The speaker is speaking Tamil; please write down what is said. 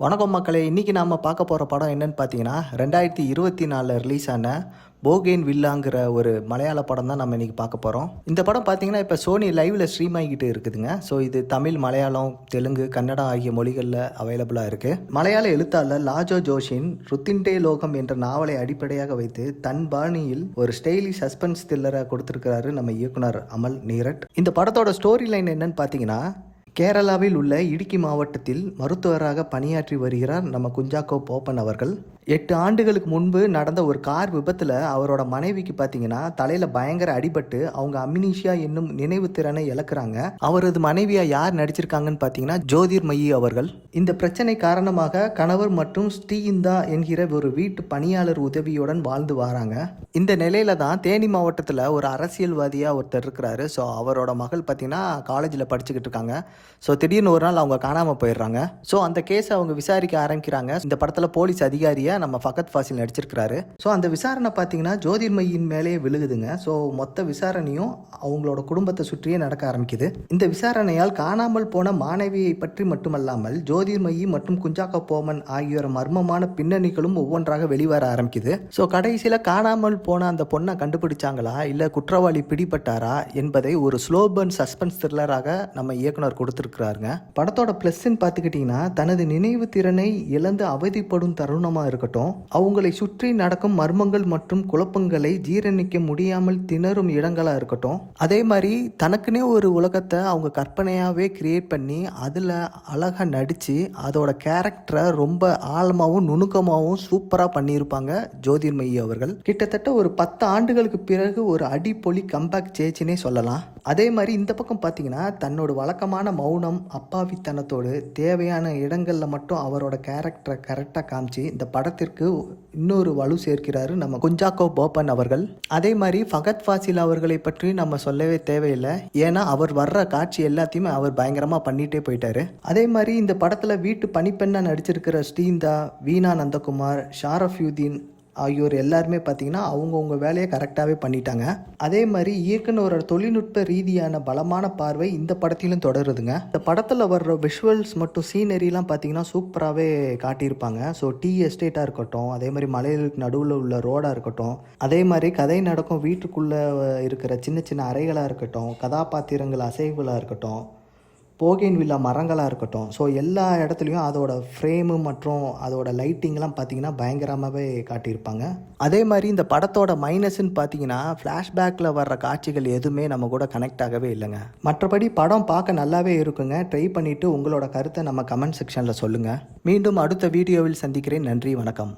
வணக்கம் மக்களே, இன்னைக்கு நாம பார்க்க போற படம் என்னன்னு பார்த்தீங்கன்னா 2024 ரிலீஸ் ஆன போகேன் வில்லாங்கிற ஒரு மலையாள படம் தான் நம்ம இன்னைக்கு பார்க்க போறோம். இந்த படம் பார்த்தீங்கன்னா இப்போ சோனி லைவ்ல ஸ்ட்ரீம் ஆகிட்டு இருக்குதுங்க. ஸோ இது தமிழ், மலையாளம், தெலுங்கு, கன்னடம் ஆகிய மொழிகளில் அவைலபிளாக இருக்கு. மலையாள எழுத்தாளர் லாஜோ ஜோஷின் ருத்தின்டே லோகம் என்ற நாவலை அடிப்படையாக வைத்து தன் பாணியில் ஒரு ஸ்டைலி சஸ்பென்ஸ் த்ரில்லரை கொடுத்திருக்கிறாரு நம்ம இயக்குனர் அமல் நீரட். இந்த படத்தோட ஸ்டோரி லைன் என்னன்னு பார்த்தீங்கன்னா, கேரளாவில் உள்ள இடுக்கி மாவட்டத்தில் மருத்துவராக பணியாற்றி வருகிறார் நம்ம குஞ்சாக்கோ போப்பன் அவர்கள். 8 ஆண்டுகளுக்கு முன்பு நடந்த ஒரு கார் விபத்தில் அவரோட மனைவிக்கு பார்த்தீங்கன்னா தலையில் பயங்கர அடிபட்டு அவங்க அம்னீஷியா என்னும் நினைவு திறனை இழக்கிறாங்க. அவரது மனைவியா யார் நடிச்சிருக்காங்கன்னு பார்த்தீங்கன்னா ஜோதிர்மயி அவர்கள். இந்த பிரச்சனை காரணமாக கணவர் மற்றும் ஸ்ரீஇந்தா என்கிற ஒரு வீட்டு பணியாளர் உதவியுடன் வாழ்ந்து வராங்க. இந்த நிலையில தான் தேனி மாவட்டத்தில் ஒரு அரசியல்வாதியாக ஒருத்தர் இருக்கிறாரு. ஸோ அவரோட மகள் பார்த்தீங்கன்னா காலேஜில் படிச்சுக்கிட்டு இருக்காங்க. ஸோ திடீர்னு ஒரு நாள் அவங்க காணாமல் போயிடுறாங்க. ஸோ அந்த கேஸை அவங்க விசாரிக்க ஆரம்பிக்கிறாங்க. இந்த படத்தில் போலீஸ் அதிகாரியை நம்ம ஃபகத் ஃபாசில் நடிச்சிருக்கிறாரு. ஸோ அந்த விசாரணை பார்த்தீங்கன்னா ஜோதிர்மயின் மேலேயே விழுகுதுங்க. ஸோ மொத்த விசாரணையும் அவங்களோட குடும்பத்தை சுற்றியே நடக்க ஆரம்பிக்குது. இந்த விசாரணையால் காணாமல் போன மாணவியை பற்றி மட்டுமல்லாமல் ஜோதிர்மயி மற்றும் குஞ்சாக்கோ போமன் ஆகியோர் மர்மமான பின்னணிகளும் ஒவ்வொன்றாக வெளிவர ஆரம்பிக்குது. ஸோ கடைசியில் காணாமல் போன அந்த பொண்ணை கண்டுபிடிச்சாங்களா இல்லை குற்றவாளி பிடிபட்டாரா என்பதை ஒரு ஸ்லோபர்ன் சஸ்பென்ஸ் த்ரில்லராக நம்ம இயக்குனர் கொடுத்துருக்கிறாருங்க. படத்தோட பிளஸ்ன்னு பார்த்துக்கிட்டிங்கன்னா, தனது நினைவு திறனை இழந்து அவதிப்படும் தருணமாக இருக்கட்டும், அவங்களை சுற்றி நடக்கும் மர்மங்கள் மற்றும் குழப்பங்களை ஜீரணிக்க முடியாமல் திணறும் இடங்களா இருக்கட்டும், அதே மாதிரி தனக்குன்னே ஒரு உலகத்தை அவங்க கற்பனையாவே கிரியேட் பண்ணி அதில் அழகா நடிச்சு அதோட கேரக்டரை ரொம்ப ஆழமாகவும் நுணுக்கமாகவும் சூப்பராக பண்ணியிருப்பாங்க ஜோதிர்மயி அவர்கள். கிட்டத்தட்ட ஒரு 10 ஆண்டுகளுக்கு பிறகு ஒரு அடிப்பொலி கம்பேக் சேச்சினே சொல்லலாம். அதே மாதிரி இந்த பக்கம் பார்த்தீங்கன்னா தன்னோட வழக்கமான மௌனம் அப்பாவித்தனத்தோடு தேவையான இடங்களில் மட்டும் அவரோட கேரக்டரை கரெக்டாக காமிச்சு இந்த படத்திற்கு இன்னொரு வலு சேர்க்கிறாரு நம்ம குஞ்சாக்கோ போப்பன் அவர்கள். அதே மாதிரி ஃபகத் ஃபாசில் அவர்களை பற்றி நம்ம சொல்லவே தேவையில்லை. ஏன்னா அவர் வர்ற காட்சி எல்லாத்தையுமே அவர் பயங்கரமாக பண்ணிகிட்டே போயிட்டாரு. அதே மாதிரி இந்த படத்தில் வீட்டு பணிப்பெண்ணா நடிச்சிருக்கிற ஸ்ரீஇந்தா, வீணா நந்தகுமார், ஷாரஃப்யுதீன் ஆகியோர் எல்லாருமே பார்த்தீங்கன்னா அவங்கவுங்க வேலையை கரெக்டாகவே பண்ணிட்டாங்க. அதே மாதிரி இயக்குனரோட தொழில்நுட்ப ரீதியான பலமான பார்வை இந்த படத்திலும் தொடருதுங்க. இந்த படத்தில் வர்ற விஷுவல்ஸ் மற்றும் சீனரிலாம் பார்த்தீங்கன்னா சூப்பராகவே காட்டியிருப்பாங்க. ஸோ டீ எஸ்டேட்டாக இருக்கட்டும், அதே மாதிரி மலைகளுக்கு நடுவில் உள்ள ரோடாக இருக்கட்டும், அதே மாதிரி கதை நடக்கும் வீட்டுக்குள்ளே இருக்கிற சின்ன சின்ன அறைகளாக இருக்கட்டும், கதாபாத்திரங்கள் அசைவுகளாக இருக்கட்டும், போகேன் வில்லா மரங்களாக இருக்கட்டும், ஸோ எல்லா இடத்துலையும் அதோட ஃப்ரேமு மற்றும் அதோட லைட்டிங்லாம் பார்த்தீங்கன்னா பயங்கரமாகவே காட்டியிருப்பாங்க. அதே மாதிரி இந்த படத்தோட மைனஸ்ன்னு பார்த்தீங்கன்னா ஃப்ளாஷ்பேக்கில் வர்ற காட்சிகள் எதுவுமே நம்ம கூட கனெக்ட் ஆகவே இல்லைங்க. மற்றபடி படம் பார்க்க நல்லாவே இருக்குங்க. ட்ரை பண்ணிவிட்டு உங்களோட கருத்தை நம்ம கமெண்ட் செக்ஷனில் சொல்லுங்கள். மீண்டும் அடுத்த வீடியோவில் சந்திக்கிறேன். நன்றி, வணக்கம்.